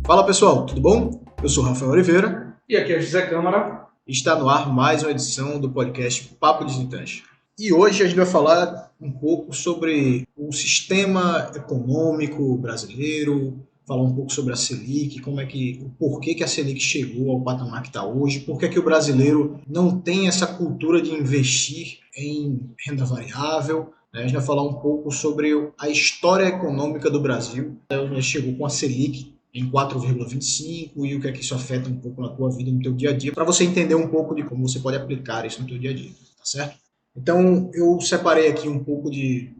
Fala pessoal, tudo bom? Eu sou Rafael Oliveira E aqui é José Câmara. e está no ar mais uma edição do podcast Papo Digitante. E hoje a gente vai falar um pouco sobre o sistema econômico brasileiro, falar um pouco sobre a Selic, o porquê que a Selic chegou ao patamar que está hoje, por que o brasileiro não tem essa cultura de investir em renda variável. A gente vai falar um pouco sobre a história econômica do Brasil. Ela chegou com a Selic em 4,25 e o que é que isso afeta um pouco na tua vida, no teu dia a dia, para você entender um pouco de como você pode aplicar isso no teu dia a dia, tá certo? Então, eu separei aqui um pouco de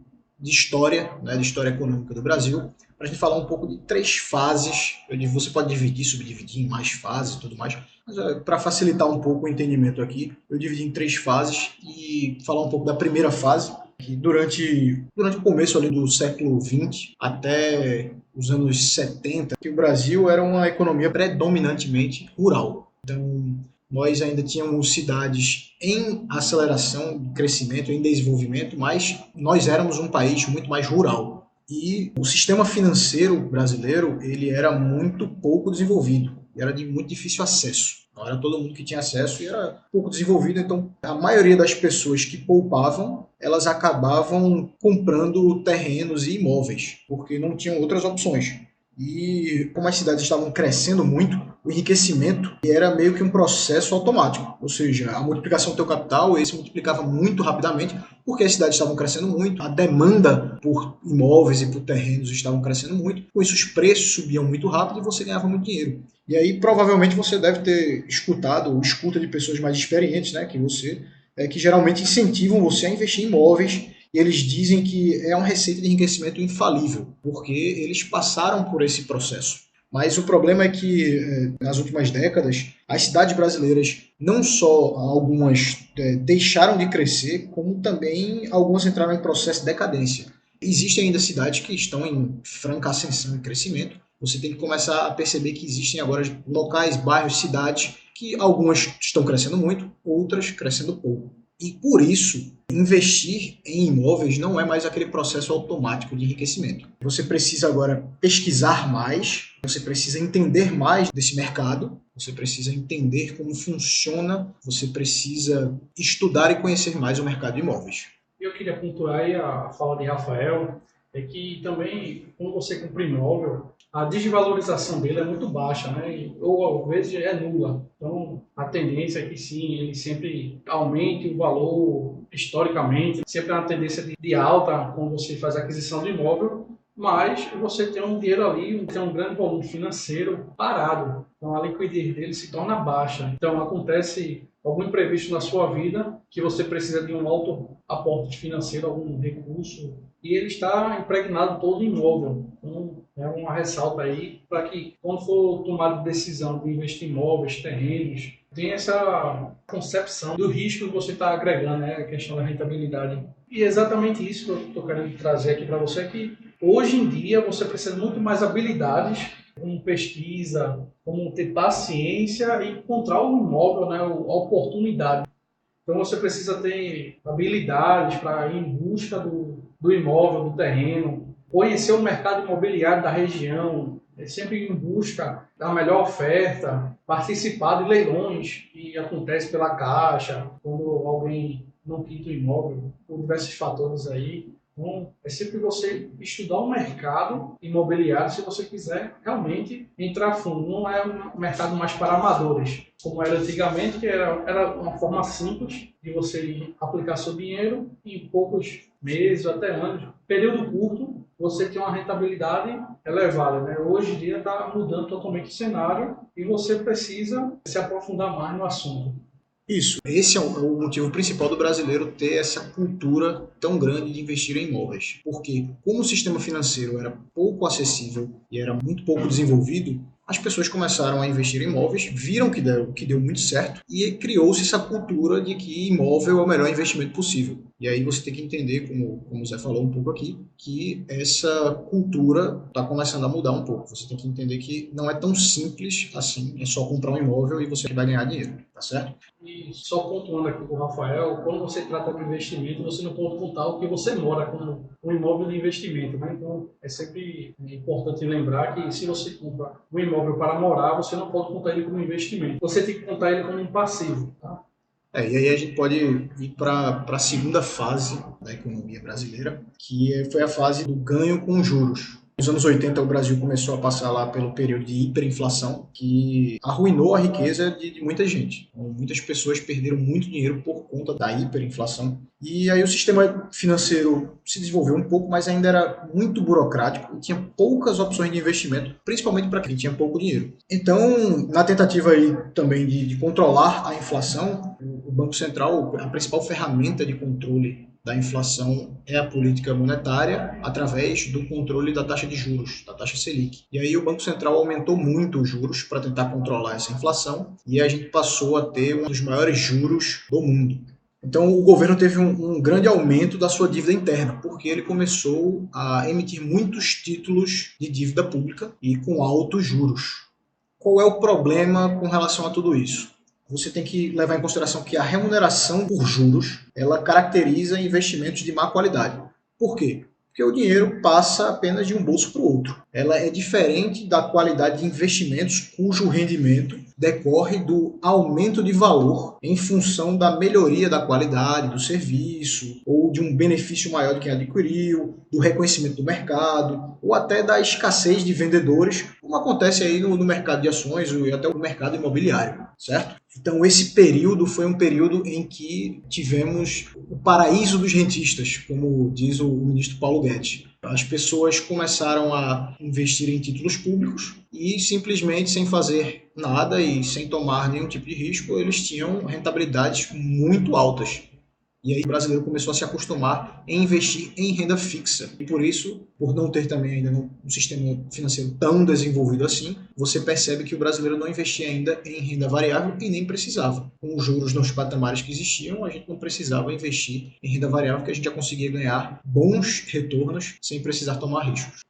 história, né, de história econômica do Brasil, para a gente falar um pouco de três fases. Você pode dividir, subdividir em mais fases e tudo mais, mas para facilitar um pouco o entendimento aqui, eu dividi em três fases e falar um pouco da primeira fase, que durante o começo ali do século XX até os anos 70, que o Brasil era uma economia predominantemente rural. Então, nós ainda tínhamos cidades em aceleração de crescimento, em desenvolvimento, mas nós éramos um país muito mais rural. E o sistema financeiro brasileiro, ele era muito pouco desenvolvido, era de muito difícil acesso. Não era todo mundo que tinha acesso e era pouco desenvolvido, então a maioria das pessoas que poupavam, elas acabavam comprando terrenos e imóveis, porque não tinham outras opções. E como as cidades estavam crescendo muito, o enriquecimento era meio que um processo automático. Ou seja, a multiplicação do teu capital, ele se multiplicava muito rapidamente, porque as cidades estavam crescendo muito, a demanda por imóveis e por terrenos estavam crescendo muito, com isso os preços subiam muito rápido e você ganhava muito dinheiro. E aí provavelmente você deve ter escutado ou escuta de pessoas mais experientes, né, que você, que geralmente incentivam você a investir em imóveis, e eles dizem que é uma receita de enriquecimento infalível, porque eles passaram por esse processo. Mas o problema é que, nas últimas décadas, as cidades brasileiras, não só algumas deixaram de crescer, como também algumas entraram em processo de decadência. Existem ainda cidades que estão em franca ascensão e crescimento. Você tem que começar a perceber que existem agora locais, bairros, cidades, que algumas estão crescendo muito, outras crescendo pouco. E por isso, investir em imóveis não é mais aquele processo automático de enriquecimento. Você precisa agora pesquisar mais, você precisa entender mais desse mercado, você precisa entender como funciona, você precisa estudar e conhecer mais o mercado de imóveis. Eu queria pontuar aí a fala de Rafael, é que também, quando você compra imóvel, a desvalorização dele é muito baixa, né? Ou às vezes é nula. Então, a tendência é que sim, ele sempre aumente o valor historicamente. Sempre há uma tendência de alta quando você faz a aquisição do imóvel, mas você tem um dinheiro ali, tem um grande volume financeiro parado. Então, a liquidez dele se torna baixa. Então, acontece algum imprevisto na sua vida que você precisa de um alto aporte financeiro, algum recurso, e ele está impregnado todo em imóvel. Então, é uma ressalta aí para que, quando for tomar a decisão de investir em imóveis, terrenos, tenha essa concepção do risco que você está agregando, né? A questão da rentabilidade. E é exatamente isso que eu estou querendo trazer aqui para você, que hoje em dia você precisa de muito mais habilidades, como pesquisa, como ter paciência e encontrar o imóvel, né, a oportunidade. Então você precisa ter habilidades para ir em busca do imóvel, do terreno, conhecer o mercado imobiliário da região, sempre em busca da melhor oferta, participar de leilões que acontecem pela Caixa, quando alguém não quita o imóvel, por diversos fatores aí. Então, é sempre você estudar o mercado imobiliário se você quiser realmente entrar a fundo. Não é um mercado mais para amadores, como era antigamente, que era uma forma simples de você aplicar seu dinheiro e em poucos meses, até anos, período curto, você tem uma rentabilidade elevada. Né? Hoje em dia está mudando totalmente o cenário e você precisa se aprofundar mais no assunto. Isso, esse é o motivo principal do brasileiro ter essa cultura tão grande de investir em imóveis. Porque, como o sistema financeiro era pouco acessível e era muito pouco desenvolvido, as pessoas começaram a investir em imóveis, viram que deu muito certo e criou-se essa cultura de que imóvel é o melhor investimento possível. E aí você tem que entender, como o Zé falou um pouco aqui, que essa cultura está começando a mudar um pouco. Você tem que entender que não é tão simples assim, é só comprar um imóvel e você vai ganhar dinheiro, tá certo? E só pontuando aqui com o Rafael, quando você trata de investimento, você não pode contar o que você mora como um imóvel de investimento, né? Então, é sempre importante lembrar que se você compra um imóvel para morar, você não pode contar ele como investimento. Você tem que contar ele como um passivo, tá? E aí a gente pode ir para a segunda fase da economia brasileira, que foi a fase do ganho com juros. Nos anos 80, o Brasil começou a passar lá pelo período de hiperinflação, que arruinou a riqueza de muita gente. Então, muitas pessoas perderam muito dinheiro por conta da hiperinflação. E aí o sistema financeiro se desenvolveu um pouco, mas ainda era muito burocrático e tinha poucas opções de investimento, principalmente para quem tinha pouco dinheiro. Então, na tentativa aí também de controlar a inflação, o Banco Central, a principal ferramenta de controle da inflação é a política monetária através do controle da taxa de juros, da taxa Selic. E aí o Banco Central aumentou muito os juros para tentar controlar essa inflação e a gente passou a ter um dos maiores juros do mundo. Então o governo teve um grande aumento da sua dívida interna, porque ele começou a emitir muitos títulos de dívida pública e com altos juros. Qual é o problema com relação a tudo isso? Você tem que levar em consideração que a remuneração por juros, ela caracteriza investimentos de má qualidade. Por quê? Porque o dinheiro passa apenas de um bolso para o outro. Ela é diferente da qualidade de investimentos cujo rendimento decorre do aumento de valor em função da melhoria da qualidade do serviço ou de um benefício maior de quem adquiriu, do reconhecimento do mercado ou até da escassez de vendedores, como acontece aí no mercado de ações e até no mercado imobiliário, certo? Então esse período foi um período em que tivemos o paraíso dos rentistas, como diz o ministro Paulo Guedes. As pessoas começaram a investir em títulos públicos e simplesmente sem fazer nada e sem tomar nenhum tipo de risco, eles tinham rentabilidades muito altas. E aí o brasileiro começou a se acostumar em investir em renda fixa. E por isso, por não ter também ainda um sistema financeiro tão desenvolvido assim, você percebe que o brasileiro não investia ainda em renda variável e nem precisava. Com os juros nos patamares que existiam, a gente não precisava investir em renda variável, porque a gente já conseguia ganhar bons retornos sem precisar tomar riscos.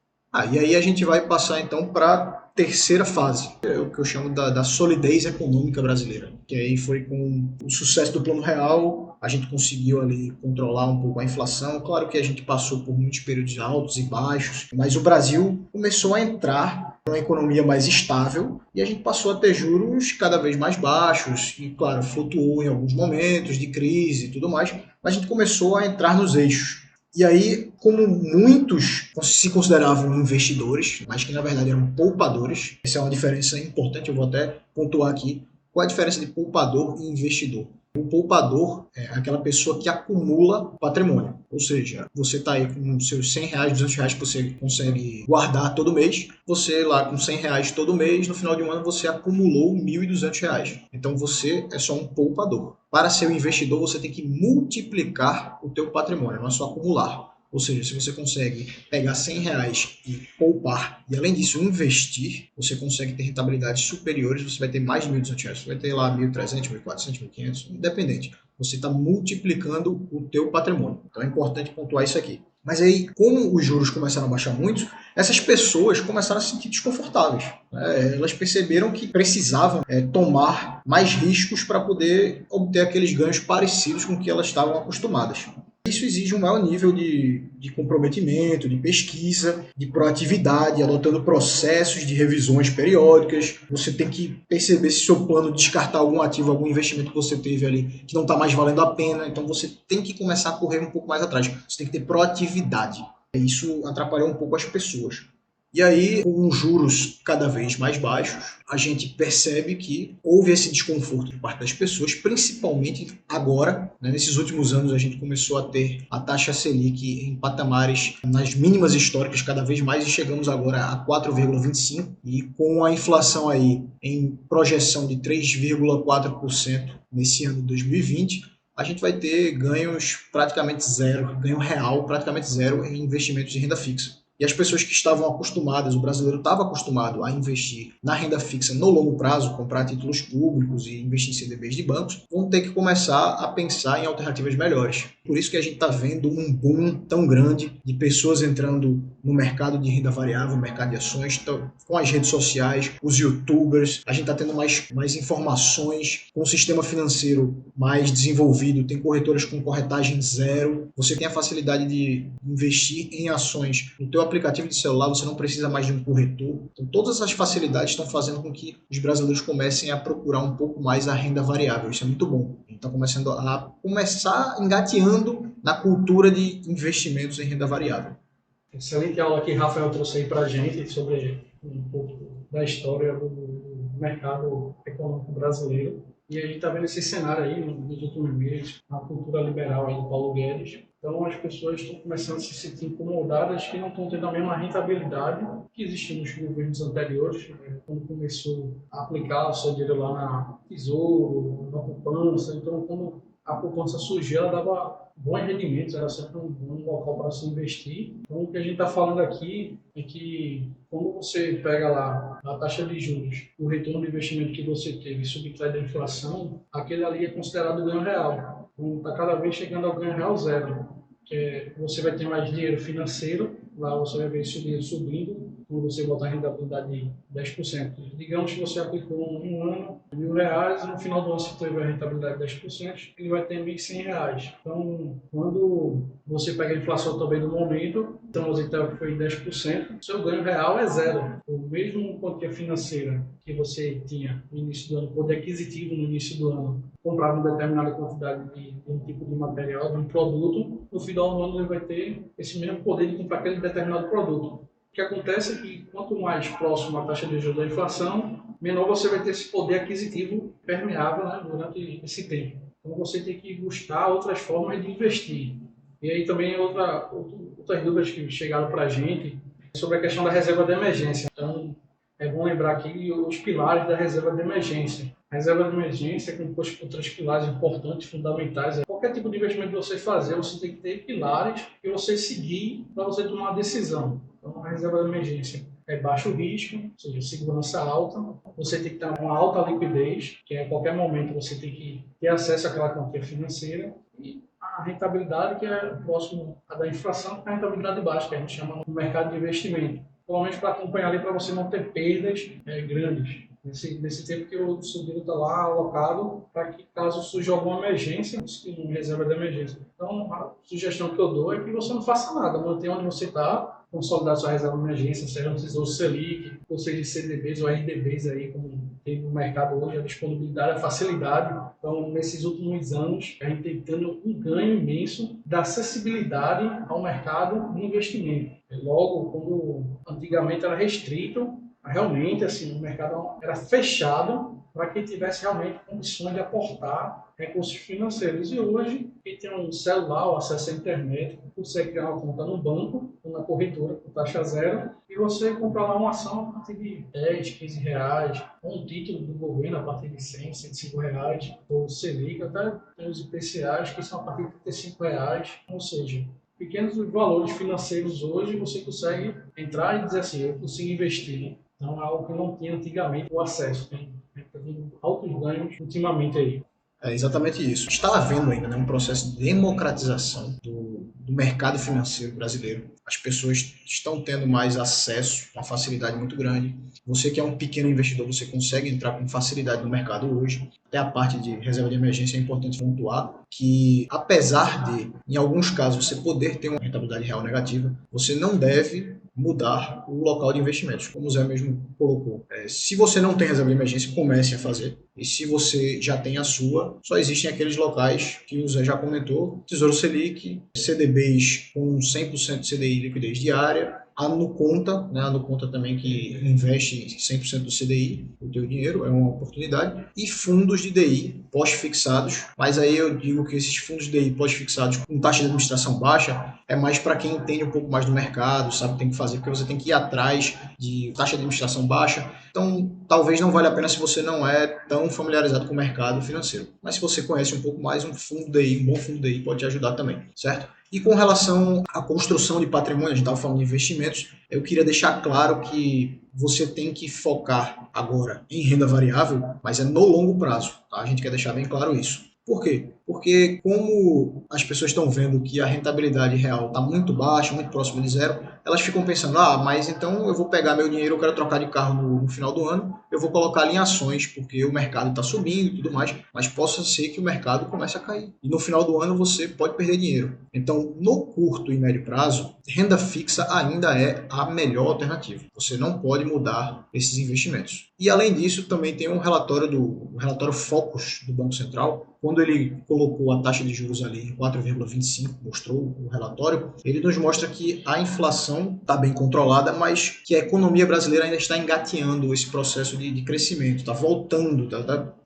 E aí a gente vai passar então para a terceira fase, é o que eu chamo da solidez econômica brasileira, que aí foi com o sucesso do Plano Real, a gente conseguiu ali controlar um pouco a inflação. Claro que a gente passou por muitos períodos altos e baixos, mas o Brasil começou a entrar numa economia mais estável e a gente passou a ter juros cada vez mais baixos e, claro, flutuou em alguns momentos de crise e tudo mais, mas a gente começou a entrar nos eixos. E aí, como muitos se consideravam investidores, mas que na verdade eram poupadores, essa é uma diferença importante, eu vou até pontuar aqui. Qual é a diferença de poupador e investidor? O poupador é aquela pessoa que acumula patrimônio. Ou seja, você está aí com seus R$100, R$200 que você consegue guardar todo mês. Você lá com R$100 todo mês, no final de um ano você acumulou R$1.200. Então você é só um poupador. Para ser um investidor, você tem que multiplicar o teu patrimônio, não é só acumular. Ou seja, se você consegue pegar R$100 e poupar e, além disso, investir, você consegue ter rentabilidades superiores, você vai ter mais de R$1.200, você vai ter lá 1.300, 1.400, 1.500, independente. Você está multiplicando o teu patrimônio. Então é importante pontuar isso aqui. Mas aí, como os juros começaram a baixar muito, essas pessoas começaram a se sentir desconfortáveis. Elas perceberam que precisavam tomar mais riscos para poder obter aqueles ganhos parecidos com o que elas estavam acostumadas. Isso exige um maior nível de comprometimento, de pesquisa, de proatividade, adotando processos de revisões periódicas. Você tem que perceber se seu plano descartar algum ativo, algum investimento que você teve ali que não está mais valendo a pena. Então você tem que começar a correr um pouco mais atrás. Você tem que ter proatividade. Isso atrapalhou um pouco as pessoas. E aí, com os juros cada vez mais baixos, a gente percebe que houve esse desconforto por parte das pessoas, principalmente agora, né, nesses últimos anos a gente começou a ter a taxa Selic em patamares nas mínimas históricas cada vez mais e chegamos agora a 4,25% e com a inflação aí em projeção de 3,4% nesse ano de 2020, a gente vai ter ganhos praticamente zero, ganho real praticamente zero em investimentos de renda fixa. E as pessoas que estavam acostumadas, o brasileiro estava acostumado a investir na renda fixa no longo prazo, comprar títulos públicos e investir em CDBs de bancos, vão ter que começar a pensar em alternativas melhores. Por isso que a gente está vendo um boom tão grande de pessoas entrando no mercado de renda variável, no mercado de ações, com as redes sociais, os youtubers, a gente está tendo mais informações, com o sistema financeiro mais desenvolvido, tem corretoras com corretagem zero, você tem a facilidade de investir em ações no teu aplicativo de celular, você não precisa mais de um corretor. Então, todas essas facilidades estão fazendo com que os brasileiros comecem a procurar um pouco mais a renda variável. Isso é muito bom. A gente está começando a engateando na cultura de investimentos em renda variável. Excelente aula que Rafael trouxe aí para a gente sobre um pouco da história do mercado econômico brasileiro. E a gente está vendo esse cenário aí nos últimos meses, a cultura liberal aí do Paulo Guedes. Então as pessoas estão começando a se sentir incomodadas que não estão tendo a mesma rentabilidade que existia nos governos anteriores, quando começou a aplicar o seu dinheiro lá na Tesouro, na poupança. Então quando a poupança surgiu, ela dava bons rendimentos, era sempre um bom local para se investir. Então, o que a gente está falando aqui é que quando você pega lá a taxa de juros, o retorno do investimento que você teve e subtrai da inflação, aquele ali é considerado ganho real. Então, está cada vez chegando ao ganho real zero, que você vai ter mais dinheiro financeiro, lá você vai ver esse dinheiro subindo, quando você botar a rentabilidade de 10%. Digamos que você aplicou um ano, R$1.000, e no final do ano você teve a rentabilidade de 10%, ele vai ter R$1.100. Então, quando você pega a inflação também do momento, então você foi 10%, seu ganho real é zero. O mesmo quantia financeira que você tinha no início do ano, poder aquisitivo no início do ano, comprava uma determinada quantidade de um tipo de material, de um produto, no final do ano ele vai ter esse mesmo poder de comprar aquele determinado produto. O que acontece é que quanto mais próximo a taxa de juros da inflação, menor você vai ter esse poder aquisitivo permeável, né, durante esse tempo. Então você tem que buscar outras formas de investir. E aí também outras dúvidas que chegaram para a gente sobre a questão da reserva de emergência. Então é bom lembrar aqui os pilares da reserva de emergência. A reserva de emergência é composta por 3 pilares importantes, fundamentais. Qualquer tipo de investimento que você fazer, você tem que ter pilares que você seguir para você tomar uma decisão. Então, a reserva de emergência é baixo risco, ou seja, segurança alta. Você tem que ter uma alta liquidez, que a qualquer momento você tem que ter acesso àquela quantia financeira. E a rentabilidade, que é próximo à da inflação, é a rentabilidade baixa, que a gente chama no mercado de investimento. Pelo menos para acompanhar ali, para você não ter perdas grandes. Nesse tempo que o seu dinheiro está lá alocado para que, caso surja alguma emergência, uma reserva de emergência. Então, a sugestão que eu dou é que você não faça nada, mantenha onde você está, consolidar sua reserva de emergência, seja no Tesouro Selic, ou seja CDBs ou RDBs aí, como tem no mercado hoje, a disponibilidade, a facilidade. Então, nesses últimos anos, a gente tem tendo um ganho imenso da acessibilidade ao mercado de investimento. Logo, quando antigamente era restrito, realmente assim, o mercado era fechado para quem tivesse realmente condições de aportar recursos financeiros. E hoje, quem tem um celular, o acesso à internet, consegue criar uma conta no banco, ou na corretora, com taxa zero, e você comprar lá uma ação a partir de 10, 15 reais, ou um título do governo a partir de 100, 105 reais, ou Selic, até tem os IPCAs que são a partir de 35 reais, ou seja, pequenos valores financeiros hoje você consegue entrar e dizer assim, eu consigo investir. Então é algo que não tinha antigamente o acesso. Tem altos ganhos ultimamente aí. É exatamente isso. Está havendo ainda, né, um processo de democratização do mercado financeiro brasileiro. As pessoas estão tendo mais acesso, uma facilidade muito grande. Você que é um pequeno investidor, você consegue entrar com facilidade no mercado hoje. Até a parte de reserva de emergência é importante pontuar que, apesar de, em alguns casos, você poder ter uma rentabilidade real negativa, você não deve mudar o local de investimentos, como o Zé mesmo colocou. Se você não tem reserva de emergência, comece a fazer. E se você já tem a sua, só existem aqueles locais que o Zé já comentou: Tesouro Selic, CDBs com 100% de CDI liquidez diária, a Nuconta, né? A Nuconta também que investe 100% do CDI, o teu dinheiro, é uma oportunidade, e fundos de DI pós-fixados, mas aí eu digo que esses fundos de DI pós-fixados com taxa de administração baixa é mais para quem entende um pouco mais do mercado, sabe o que tem que fazer, porque você tem que ir atrás de taxa de administração baixa, então talvez não valha a pena se você não é tão familiarizado com o mercado financeiro, mas se você conhece um pouco mais, um fundo DI, um bom fundo DI pode te ajudar também, certo? E com relação à construção de patrimônio, a gente estava falando de investimentos, eu queria deixar claro que você tem que focar agora em renda variável, mas é no longo prazo, tá? A gente quer deixar bem claro isso. Por quê? Porque como as pessoas estão vendo que a rentabilidade real está muito baixa, muito próxima de zero, elas ficam pensando, mas então eu vou pegar meu dinheiro, eu quero trocar de carro no final do ano, eu vou colocar ali em ações, porque o mercado está subindo e tudo mais, mas possa ser que o mercado comece a cair. E no final do ano você pode perder dinheiro. Então, no curto e médio prazo, renda fixa ainda é a melhor alternativa. Você não pode mudar esses investimentos. E além disso, também tem um relatório Focus do Banco Central, quando ele colocou a taxa de juros ali em 4,25, mostrou o relatório, ele nos mostra que a inflação está bem controlada, mas que a economia brasileira ainda está engateando esse processo de crescimento, está voltando.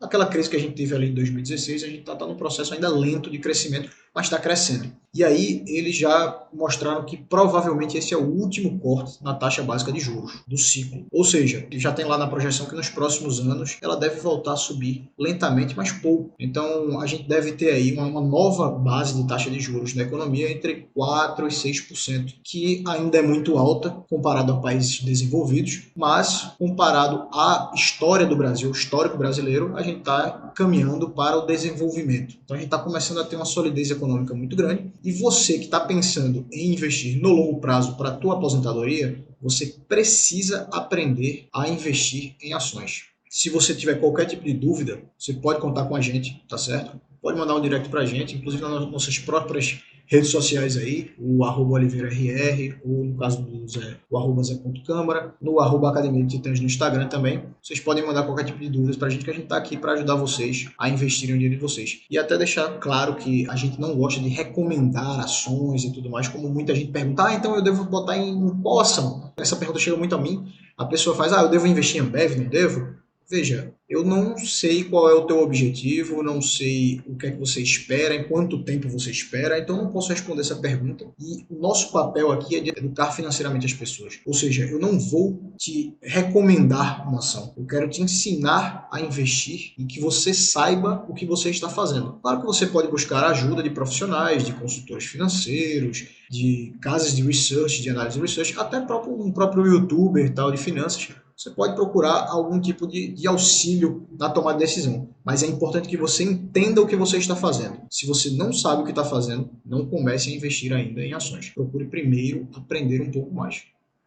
Aquela crise que a gente teve ali em 2016, a gente está num processo ainda lento de crescimento, mas está crescendo. E aí eles já mostraram que provavelmente esse é o último corte na taxa básica de juros do ciclo. Ou seja, já tem lá na projeção que nos próximos anos ela deve voltar a subir lentamente, mas pouco. Então a gente deve ter aí uma nova base de taxa de juros na economia entre 4% e 6%, que ainda é muito alta comparado a países desenvolvidos, mas comparado à história do Brasil, o histórico brasileiro, a gente está caminhando para o desenvolvimento. Então a gente está começando a ter uma solidez econômica muito grande. E você que está pensando em investir no longo prazo para a tua aposentadoria, você precisa aprender a investir em ações. Se você tiver qualquer tipo de dúvida, você pode contar com a gente, tá certo? Pode mandar um direct para a gente, inclusive nas nossas próprias redes sociais aí, o @oliveirarr, ou no caso do Zé, o @zé.câmara, no @academia de Titãs no Instagram também. Vocês podem mandar qualquer tipo de dúvidas para a gente, que a gente está aqui para ajudar vocês a investirem o dinheiro de vocês. E até deixar claro que a gente não gosta de recomendar ações e tudo mais, como muita gente pergunta, então eu devo botar em qual ação? Essa pergunta chega muito a mim, a pessoa faz, eu devo investir em Ambev, não devo? Veja, eu não sei qual é o teu objetivo, não sei o que é que você espera, em quanto tempo você espera, então não posso responder essa pergunta. E o nosso papel aqui é de educar financeiramente as pessoas. Ou seja, eu não vou te recomendar uma ação, eu quero te ensinar a investir e que você saiba o que você está fazendo. Claro que você pode buscar ajuda de profissionais, de consultores financeiros, de casas de research, de análise de research, até um próprio youtuber tal, de finanças. Você pode procurar algum tipo de auxílio na tomada de decisão, mas é importante que você entenda o que você está fazendo. Se você não sabe o que está fazendo, não comece a investir ainda em ações. Procure primeiro aprender um pouco mais.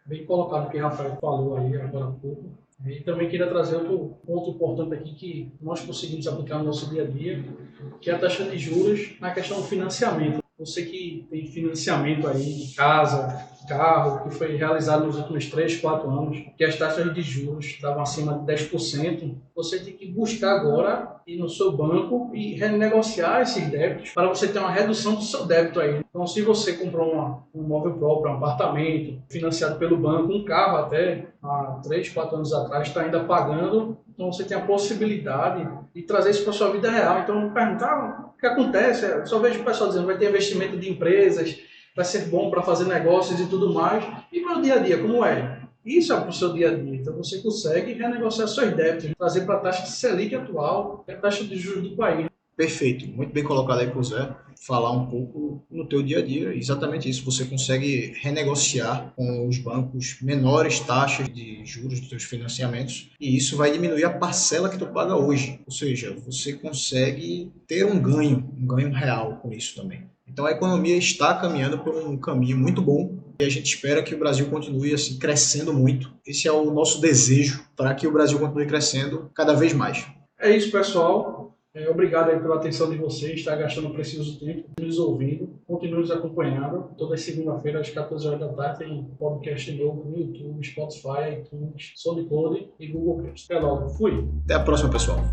Bem colocado o que o Rafael falou aí agora há pouco. E também queria trazer outro ponto importante aqui que nós conseguimos aplicar no nosso dia a dia, que é a taxa de juros na questão do financiamento. Você que tem financiamento aí de casa, carro, que foi realizado nos últimos 3, 4 anos, que as taxas de juros estavam acima de 10%, você tem que buscar agora ir no seu banco e renegociar esses débitos para você ter uma redução do seu débito aí. Então, se você comprou um imóvel próprio, um apartamento, financiado pelo banco, um carro até, há 3, 4 anos atrás, está ainda pagando, então você tem a possibilidade de trazer isso para a sua vida real. Então, perguntar o que acontece, eu só vejo o pessoal dizendo vai ter investimento de empresas, vai ser bom para fazer negócios e tudo mais. E para o dia a dia, como é? Isso é para o seu dia a dia. Então você consegue renegociar seus débitos, trazer para a taxa de Selic atual, que é a taxa de juros do país. Perfeito, muito bem colocado aí por Zé. Falar um pouco no teu dia a dia, exatamente isso. Você consegue renegociar com os bancos menores taxas de juros dos seus financiamentos e isso vai diminuir a parcela que tu paga hoje. Ou seja, você consegue ter um ganho real com isso também. Então a economia está caminhando por um caminho muito bom e a gente espera que o Brasil continue assim crescendo muito. Esse é o nosso desejo, para que o Brasil continue crescendo cada vez mais. É isso, pessoal. Obrigado aí pela atenção de vocês, está gastando um precioso tempo nos ouvindo. Continue nos acompanhando. Toda segunda-feira, às 14 horas da tarde, tem podcast novo no YouTube, Spotify, iTunes, SoundCloud e Google Cast. Até logo. Fui. Até a próxima, pessoal.